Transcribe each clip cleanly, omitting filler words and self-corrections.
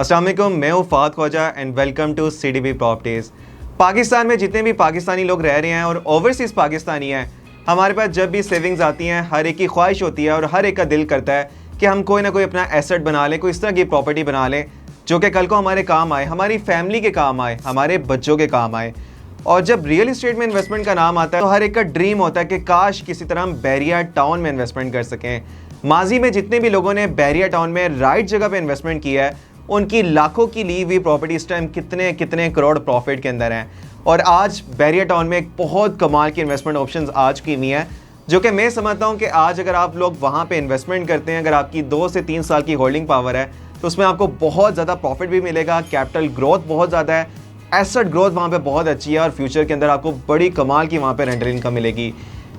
अस्सलाम वालेकुम, मैं हूँ फ़ात Khawaja and welcome to CDB properties. Pakistan में जितने भी पाकिस्तानी लोग रह रहे हैं और ओवरसीज़ पाकिस्तानी हैं, हमारे पास जब भी सेविंग्स आती हैं हर एक की ख्वाहिश होती है और हर एक का दिल करता है कि हम कोई ना कोई अपना एसेट बना लें, कोई इस तरह की प्रॉपर्टी बना लें जो कि कल को हमारे काम आए, हमारी फैमिली के काम आए, हमारे बच्चों के काम आए। और जब रियल इस्टेट में इन्वेस्टमेंट का नाम आता है तो हर एक का ड्रीम होता है कि काश किसी तरह हम बैरिया टाउन में इन्वेस्टमेंट कर सकें। माजी में जितने भी लोगों ने बैरिया टाउन में राइट जगह पे इन्वेस्टमेंट किया है, उनकी लाखों की ली हुई प्रॉपर्टी इस टाइम कितने कितने करोड़ प्रॉफिट के अंदर हैं। और आज बैरिया टाउन में एक बहुत कमाल की इन्वेस्टमेंट ऑप्शंस आज की हुई है, जो कि मैं समझता हूँ कि आज अगर आप लोग वहाँ पे इन्वेस्टमेंट करते हैं, अगर आपकी 2 से 3 साल की होल्डिंग पावर है तो उसमें आपको बहुत ज़्यादा प्रॉफिट भी मिलेगा, कैपिटल ग्रोथ बहुत ज़्यादा है, एसेट ग्रोथ वहाँ पे बहुत अच्छी है और फ्यूचर के अंदर आपको बड़ी कमाल की वहाँ पे रेंटल इनकम मिलेगी।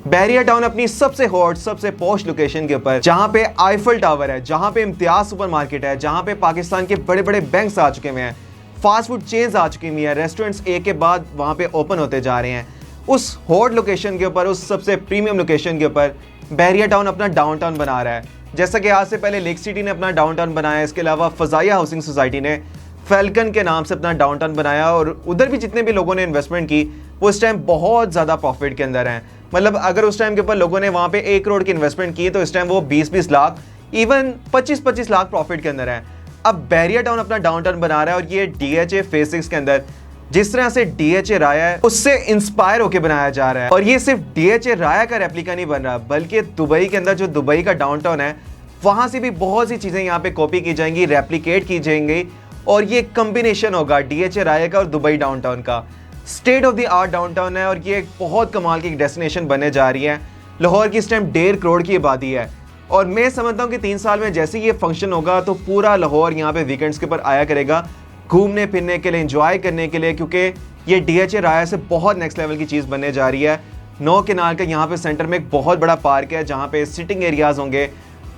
बैरिया टाउन अपनी सबसे हॉट, सबसे पॉश लोकेशन के ऊपर, जहाँ पे आईफल टावर है, जहाँ पे इम्तियाज सुपर मार्केट है, जहाँ पे पाकिस्तान के बड़े बड़े बैंक्स आ चुके हुए हैं, फास्ट फूड चेन्स आ चुकी हुई हैं, रेस्टोरेंट्स एक के बाद वहाँ पे ओपन होते जा रहे हैं। उस हॉट लोकेशन के ऊपर, उस सबसे प्रीमियम लोकेशन के ऊपर बैरिया टाउन अपना डाउनटाउन बना रहा है। जैसा कि आज से पहले लेक सिटी ने अपना डाउनटाउन बनाया, इसके अलावा फजाइया हाउसिंग सोसाइटी ने फैल्कन के नाम से अपना डाउनटाउन बनाया और उधर भी जितने भी लोगों ने इन्वेस्टमेंट की वो इस टाइम बहुत ज़्यादा प्रॉफिट के अंदर हैं। मतलब अगर उस टाइम के ऊपर लोगों ने वहाँ पे 1 करोड़ की इन्वेस्टमेंट की तो इस टाइम वो 20-20 लाख, इवन 25-25 लाख प्रॉफिट के अंदर है। अब बैरिया टाउन अपना डाउनटाउन बना रहा है और ये DHA फेज 6 के अंदर जिस तरह से DHA राया है उससे इंस्पायर होकर बनाया जा रहा है। और ये सिर्फ DHA राया का रेप्लिका नहीं बन रहा, बल्कि दुबई के अंदर जो दुबई का डाउनटाउन है वहाँ से भी बहुत सी चीज़ें यहाँ पे कॉपी की जाएंगी, रेप्लिकेट की जाएंगी और ये कम्बिनेशन होगा DHA राया का और दुबई डाउनटाउन का। State of the art downtown है और ये एक बहुत कमाल की डेस्टिनेशन बनने जा रही है। लाहौर की इस टाइम 1.5 करोड़ की आबादी है और मैं समझता हूँ कि 3 साल में जैसे ये फंक्शन होगा तो पूरा लाहौर यहाँ पे वीकेंड्स के ऊपर आया करेगा घूमने फिरने के लिए, एंजॉय करने के लिए, क्योंकि ये DHA राया से बहुत नेक्स्ट लेवल की चीज़ बनने जा रही है। 9 किनार का यहाँ पे सेंटर में एक बहुत बड़ा पार्क है जहाँ पे सिटिंग एरियाज होंगे,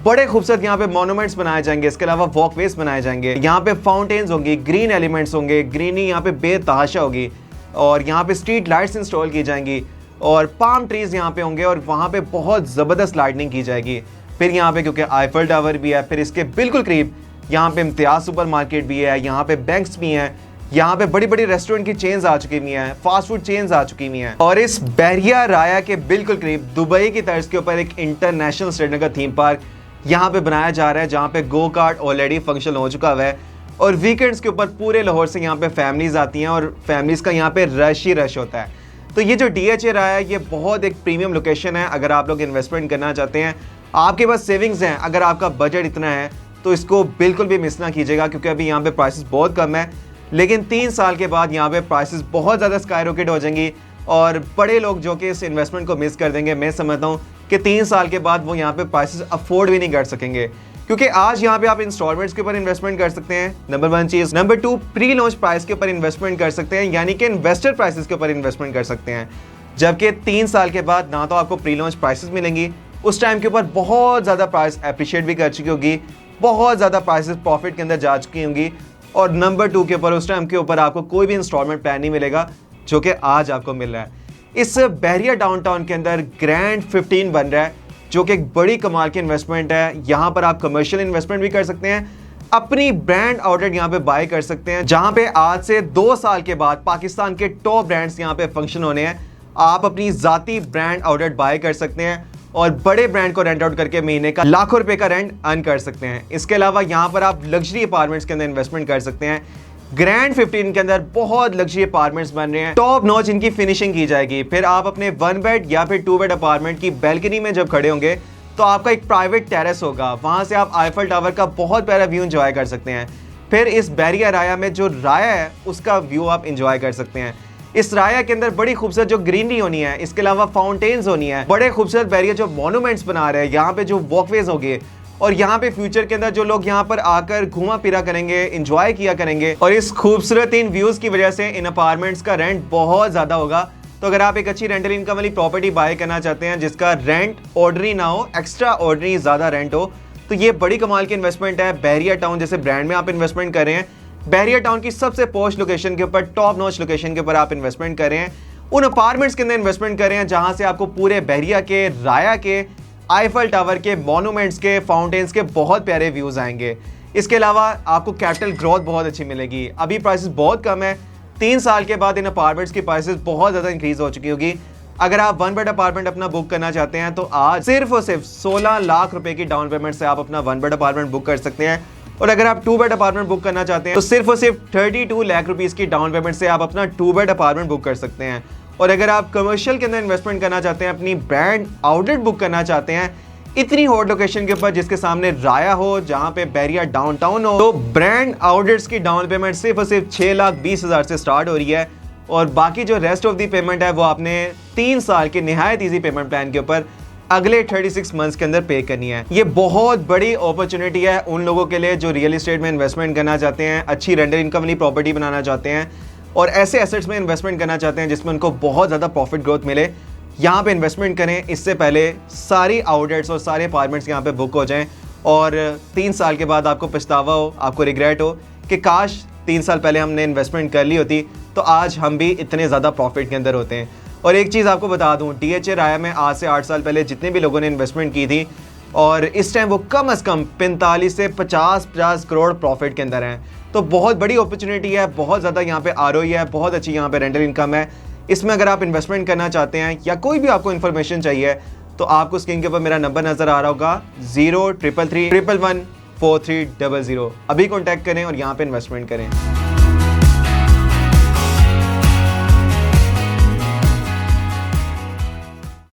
बड़े खूबसूरत यहाँ पे मॉन्यूमेंट्स बनाए जाएंगे, इसके अलावा वॉकवेज बनाए जाएंगे, यहाँ पे फाउंटेन्स होंगी, ग्रीन एलिमेंट्स होंगे, ग्रीनरी यहाँ पे बेतहाशा होगी और यहाँ पे स्ट्रीट लाइट्स इंस्टॉल की जाएंगी और पाम ट्रीज यहाँ पे होंगे और वहाँ पे बहुत ज़बरदस्त लाइटनिंग की जाएगी। फिर यहाँ पे क्योंकि आईफल टावर भी है, फिर इसके बिल्कुल करीब यहाँ पे इम्तियाज सुपर मार्केट भी है, यहाँ पे बैंक्स भी हैं, यहाँ पे बड़ी बड़ी रेस्टोरेंट की चेन्स आ चुकी हुई हैं, फास्ट फूड चेन्स आ चुकी हुई हैं और इस बैरिया राया के बिल्कुल करीब दुबई की तर्ज के ऊपर एक इंटरनेशनल स्टैंडर्ड का थीम पार्क यहाँ पे बनाया जा रहा है, जहाँ पे गो कार्ट ऑलरेडी फंक्शन हो चुका हुआ है और वीकेंड्स के ऊपर पूरे लाहौर से यहाँ पे फैमिलीज आती हैं और फैमिलीज का यहाँ पे रश ही रश होता है। तो ये जो DHA रहा है ये बहुत एक प्रीमियम लोकेशन है। अगर आप लोग इन्वेस्टमेंट करना चाहते हैं, आपके पास सेविंग्स हैं, अगर आपका बजट इतना है तो इसको बिल्कुल भी मिस ना कीजिएगा, क्योंकि अभी यहाँ पे प्राइसेस बहुत कम है, लेकिन 3 साल के बाद यहाँ पे प्राइसेस बहुत ज़्यादा स्काई रॉकेट हो जाएंगी और बड़े लोग जो कि इस इन्वेस्टमेंट को मिस कर देंगे, मैं समझता हूँ कि 3 साल के बाद वो यहाँ पे प्राइसेस अफोर्ड भी नहीं कर सकेंगे। क्योंकि आज यहाँ पे आप इंस्टॉलमेंट्स के ऊपर इन्वेस्टमेंट कर सकते हैं, नंबर 1 चीज़। नंबर 2, प्री लॉन्च प्राइस के ऊपर इन्वेस्टमेंट कर सकते हैं, यानी कि इन्वेस्टर प्राइसेस के ऊपर इन्वेस्टमेंट कर सकते हैं। जबकि 3 साल के बाद ना तो आपको प्री लॉन्च प्राइसेस मिलेंगी, उस टाइम के ऊपर बहुत ज़्यादा प्राइस अप्रिशिएट भी कर चुकी होगी, बहुत ज़्यादा प्राइसेस प्रॉफिट के अंदर जा चुकी होंगी और नंबर 2 के ऊपर उस टाइम के ऊपर आपको कोई भी इंस्टॉलमेंट प्लान नहीं मिलेगा जो कि आज आपको मिल रहा है। इस बैरिया डाउनटाउन के अंदर ग्रैंड 15 बन रहा है जो कि एक बड़ी कमाल की इन्वेस्टमेंट है। यहाँ पर आप कमर्शियल इन्वेस्टमेंट भी कर सकते हैं, अपनी ब्रांड आउटलेट यहाँ पे बाय कर सकते हैं, जहाँ पे आज से 2 साल के बाद पाकिस्तान के टॉप ब्रांड्स यहाँ पे फंक्शन होने हैं। आप अपनी ज़ाती ब्रांड आउटलेट बाय कर सकते हैं और बड़े ब्रांड को रेंट आउट करके महीने का लाखों रुपए का रेंट अर्न कर सकते हैं। इसके अलावा यहाँ पर आप लग्जरी अपार्टमेंट्स के अंदर इन्वेस्टमेंट कर सकते हैं। ग्रैंड 15 के अंदर बहुत लग्जरी अपार्टमेंट्स बन रहे हैं, टॉप नॉच इनकी फिनिशिंग की जाएगी। फिर आप अपने 1 बेड या फिर 2 बेड अपार्टमेंट की बैल्कनी में जब खड़े होंगे तो आपका एक प्राइवेट टेरेस होगा, वहां से आप आईफल टावर का बहुत प्यारा व्यू एंजॉय कर सकते हैं। फिर इस बैरिया राया में जो राया है उसका व्यू आप एंजॉय कर सकते हैं। इस राया के अंदर बड़ी खूबसूरत जो ग्रीनरी होनी है, इसके अलावा फाउंटेन्स होनी है, बड़े खूबसूरत बैरिया जो मॉन्यूमेंट्स बना रहे हैं, यहाँ पे जो वॉकवेज होंगे और यहाँ पे फ्यूचर के अंदर जो लोग यहाँ पर आकर घूमा फिरा करेंगे, एंजॉय किया करेंगे और इस खूबसूरत इन व्यूज की वजह से इन अपार्टमेंट्स का रेंट बहुत ज्यादा होगा। तो अगर आप एक अच्छी रेंटल इनकम वाली प्रॉपर्टी बाय करना चाहते हैं जिसका रेंट ऑर्डिनरी ना हो, एक्स्ट्रा ऑर्डिनरी ज्यादा रेंट हो, तो ये बड़ी कमाल की इन्वेस्टमेंट है। बैरिया टाउन जैसे ब्रांड में आप इन्वेस्टमेंट कर रहे हैं, बैरिया टाउन की सबसे पॉश लोकेशन के ऊपर, टॉप नॉच लोकेशन के ऊपर आप इन्वेस्टमेंट कर रहे हैं, उन अपार्टमेंट्स के अंदर इन्वेस्टमेंट कर रहे हैं जहां से आपको पूरे बैरिया के, राया के, आईफल टावर के, मॉन्यूमेंट्स के, फाउंटेन्स के बहुत प्यारे व्यूज आएंगे। इसके अलावा आपको कैपिटल ग्रोथ बहुत अच्छी मिलेगी। अभी प्राइसेस बहुत कम है, 3 साल के बाद इन अपार्टमेंट्स की प्राइसेस बहुत ज़्यादा इंक्रीज हो चुकी होगी। अगर आप 1 बेड अपार्टमेंट अपना बुक करना चाहते हैं तो आज सिर्फ और सिर्फ 16 लाख रुपए की डाउन पेमेंट से आप अपना 1 बेड अपार्टमेंट बुक कर सकते हैं। और अगर आप 2 बेड अपार्टमेंट बुक करना चाहते हैं तो सिर्फ और सिर्फ 32 लाख रुपीज़ की डाउन पेमेंट से आप अपना 2 बेड अपार्टमेंट बुक कर सकते हैं। और अगर आप कमर्शियल के अंदर इन्वेस्टमेंट करना चाहते हैं, अपनी ब्रांड आउटलेट बुक करना चाहते हैं इतनी हॉट लोकेशन के ऊपर जिसके सामने राया हो, जहां पे बैरिया डाउनटाउन हो, तो ब्रांड आउटलेट्स की डाउन पेमेंट सिर्फ और सिर्फ 6,20,000 से स्टार्ट हो रही है। और बाकी जो रेस्ट ऑफ दी पेमेंट है वो आपने 3 साल के निहायत ईजी पेमेंट प्लान के ऊपर अगले 36 मंथ्स के अंदर पे करनी है। ये बहुत बड़ी अपॉर्चुनिटी है उन लोगों के लिए जो रियल एस्टेट में इन्वेस्टमेंट करना चाहते हैं, अच्छी रेंटल इनकम वाली प्रॉपर्टी बनाना चाहते हैं और ऐसे एसेट्स में इन्वेस्टमेंट करना चाहते हैं जिसमें उनको बहुत ज़्यादा प्रॉफिट ग्रोथ मिले। यहाँ पे इन्वेस्टमेंट करें, इससे पहले सारी आउटलेट्स और सारे अपार्टमेंट्स यहाँ पे बुक हो जाएं और 3 साल के बाद आपको पछतावा हो, आपको रिग्रेट हो कि काश 3 साल पहले हमने इन्वेस्टमेंट कर ली होती तो आज हम भी इतने ज़्यादा प्रॉफिट के अंदर होते हैं। और एक चीज़ आपको बता दूँ, DHA राया में आज से 8 साल पहले जितने भी लोगों ने इन्वेस्टमेंट की थी और इस टाइम वो कम से कम 45 से 50 करोड़ प्रॉफिट के अंदर हैं। तो बहुत बड़ी अपॉर्चुनिटी है, बहुत ज़्यादा यहाँ पे ROI है, बहुत अच्छी यहाँ पे रेंटल इनकम है। इसमें अगर आप इन्वेस्टमेंट करना चाहते हैं या कोई भी आपको इन्फॉर्मेशन चाहिए तो आपको स्क्रीन के ऊपर मेरा नंबर नज़र आ रहा होगा 0333 111 4300। अभी कॉन्टैक्ट करें और यहाँ पे इन्वेस्टमेंट करें।